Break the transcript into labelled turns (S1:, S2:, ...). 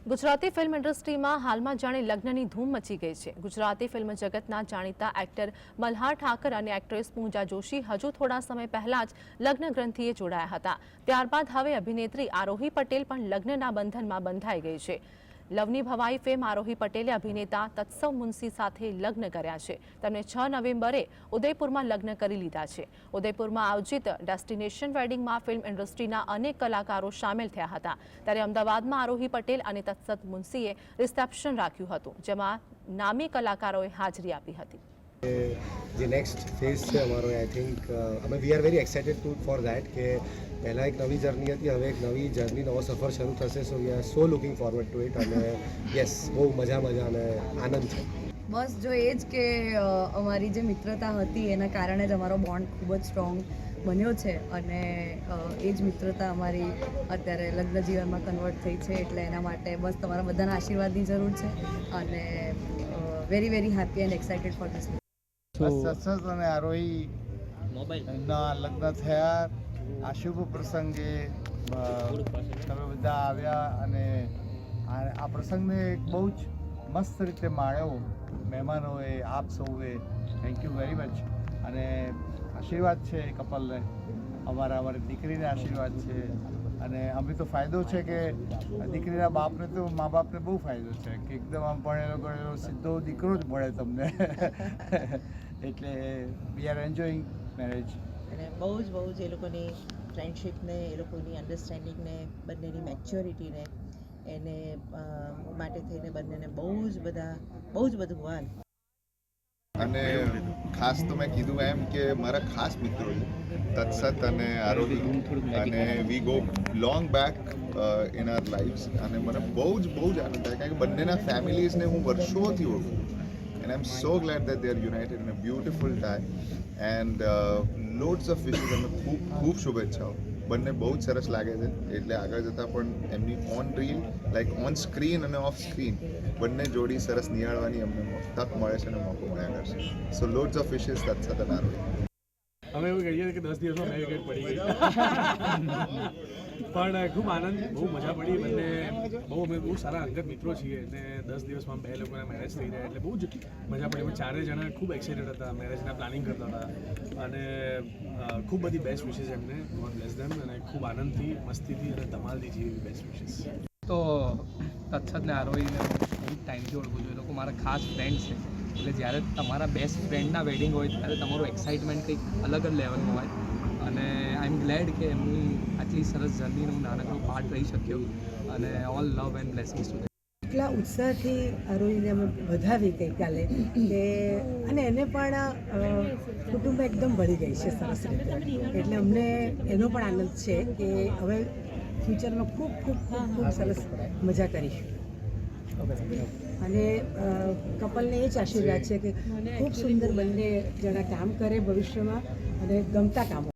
S1: Gujarati film ઇન્ડસ્ટ્રીમાં હાલમાં જાણે લગ્નની ધૂમ મચી ગઈ છે। ગુજરાતી ફિલ્મ જગતના જાણીતા એક્ટર મલ્હાર ઠાકર અને એક્ટ્રેસ પૂજા જોશી હજુ થોડા સમય પહેલા જ લગ્ન ગ્રંથિએ જોડાયા હતા। ત્યારબાદ હવે અભિનેત્રી આરોહી પટેલ પણ લગ્નના બંધનમાં બંધાઈ ગઈ છે। લવની ભવાઈ ફેમ આરોહી પટેલે અભિનેતા તત્સવ મુનશી સાથે લગ્ન કર્યા છે। તેમણે 6 નવેમ્બરે ઉદયપુરમાં લગ્ન કરી લીધા છે। ઉદયપુરમાં આયોજિત ડેસ્ટિનેશન વેડિંગમાં ફિલ્મ ઇન્ડસ્ટ્રીના અનેક કલાકારો સામેલ થયા હતા। ત્યારે અમદાવાદમાં આરોહી પટેલ અને તત્સવ મુનશીએ રિસેપ્શન રાખ્યું હતું, જેમાં નામી કલાકારોએ હાજરી આપી હતી।
S2: જે નેક્સ્ટ ફેઝ છે અમારો, આઈ થિંક અમે we are very excited for that કે પહેલાં એક નવી જર્ની હતી, હવે એક નવી જર્ની, નવો સફર શરૂ થશે। So we are so looking forward to it અને યસ, બહુ મજા અને આનંદ છે।
S3: બસ જો એ જ કે અમારી જે મિત્રતા હતી એના કારણે જ અમારો બોન્ડ ખૂબ જ સ્ટ્રોંગ બન્યો છે અને એ જ મિત્રતા અમારી અત્યારે લગ્ન જીવનમાં કન્વર્ટ થઈ છે। એટલે એના માટે બસ તમારા બધાના આશીર્વાદની જરૂર છે અને very very happy and excited for this.
S4: Tatsav અને આરોહી એમના લગ્ન થયા, આ શુભ પ્રસંગે તમે બધા આવ્યા અને આ પ્રસંગને બહુ જ મસ્ત રીતે માણ્યો મહેમાનોએ, આપ સૌએ। Thank you very much. અને આશીર્વાદ છે કપલને, અમારી દીકરીને આશીર્વાદ છે અને અમે તો ફાયદો છે કે દીકરીના બાપને તો મા બાપને બહુ ફાયદો છે કે એકદમ આમ ભણેલો ગણેલો સીધો દીકરો જ મળે તમને એટલે વી આર એન્જોઈંગ મેરેજ।
S5: અને બહુ જ એ લોકોની ફ્રેન્ડશિપને, એ લોકોની અન્ડરસ્ટેન્ડિંગને, બંનેની મેચ્યોરિટીને એને માટે થઈને બંનેને બહુ જ બધું વાલ।
S6: અને ખાસ તો મેં કીધું એમ કે મારા ખાસ મિત્રો છે તત્સત અને આરોહી, અને we go long back in our lifes અને મને બહુ જ આનંદ થાય કારણ કે બંનેના ફેમિલીઝને હું વર્ષોથી ઓળખું and I am so glad that they are united in a beautiful time and loads of wishes અને ખૂબ શુભેચ્છાઓ। બંને બહુ જ સરસ લાગે છે, એટલે આગળ જતાં પણ એમની on reel like on screen અને ઓફ સ્ક્રીન બંને જોડી સરસ નિહાળવાની અમને તક મળે છે અને મોકો મળ્યા કરશે। સો લોડ્સ ઓફ વિશેસ તત્સત અને આરોહી।
S7: અમે એવું કહીએ કે 10 દિવસમાં 2 વિકેટ પડી ગઈ પણ ખૂબ આનંદ, બહુ મજા પડી। બંને અમે બહુ સારા અંગત મિત્રો છીએ અને 10 દિવસમાં 2 લોકોના મેરેજ થઈ રહ્યા એટલે બહુ જ મજા પડી। અમે ચારે જણા ખૂબ એક્સાઇટેડ હતા, મેરેજના પ્લાનિંગ કરતા હતા અને ખૂબ બધી બેસ્ટ વિશેસ એમને, ગોડ બ્લેસ ધેમ, અને ખૂબ આનંદથી, મસ્તીથી અને ધમાલથી જેવી બેસ્ટ વિશેસ।
S8: તો તત્સત ને આરોહીને હું બહુ ટાઈમથી ઓળખું છું, એ લોકો મારા ખાસ ફ્રેન્ડ છે। એટલે જ્યારે તમારા બેસ્ટ ફ્રેન્ડના વેડિંગ હોય ત્યારે તમારું એક્સાઇટમેન્ટ કંઈક અલગ જ લેવલનું હોય અને આઈ એમ ગ્લેડ કે એમની આટલી સરસ જર્નીનો હું નાનકડો પાર્ટ રહી શક્યો અને all love and blessings to them.
S9: એટલા ઉત્સાહથી આરોહીને અમે વધાવી ગઈકાલે કે અને એને પણ કુટુંબ એકદમ ભળી ગઈ છે સરસ રીતે, એટલે અમને એનો પણ આનંદ છે કે હવે ફ્યુચરમાં ખૂબ સરસ મજા કરીશું અને કપલને એ જ આશીર્વાદ છે કે ખૂબ સુંદર બંને જણા કામ કરે ભવિષ્યમાં અને ગમતા કામો।